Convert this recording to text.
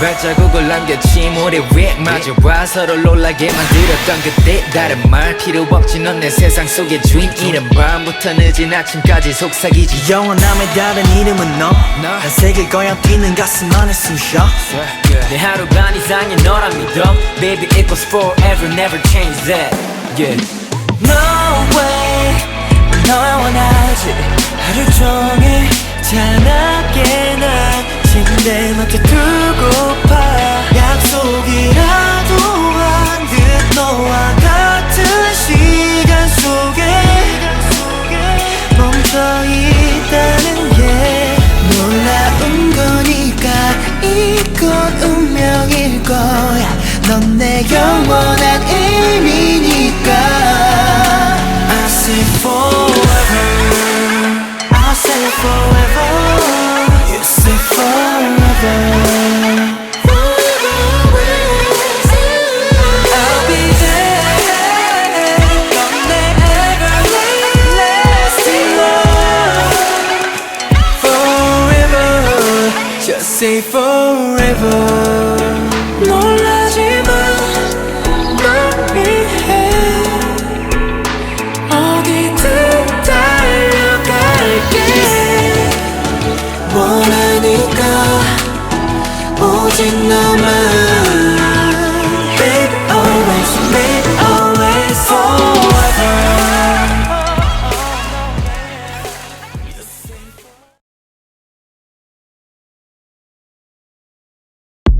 발자국을 남겼지 모래 위에 마주봐 서로 놀라게 만들었던 그때 다른 말 필요 없지 넌 내 세상 속의 주인 이른 밤부터 늦은 아침까지 속삭이지 영원함의 다른 이름은 너 난 새길 거야 뛰는 가슴 안에 숨쉬어 내 하루가 이상해 너란 믿어 Baby equals forever never change that yeah. No way 널 원하지 하루 종일 찬하게 난 침대 맡에 두고파 약속이라도 한 듯 너와 같은 시간 속에 멈춰있다는 게 놀라운 거니까 이건 운명일 거야 넌 내 영원한 의미니까 I say forever I say forever You say forever I'll be there 넌 내 everlasting love Forever Just say forever 놀라지마 널 위해 어디든 달려갈게 원하니까 오직 너만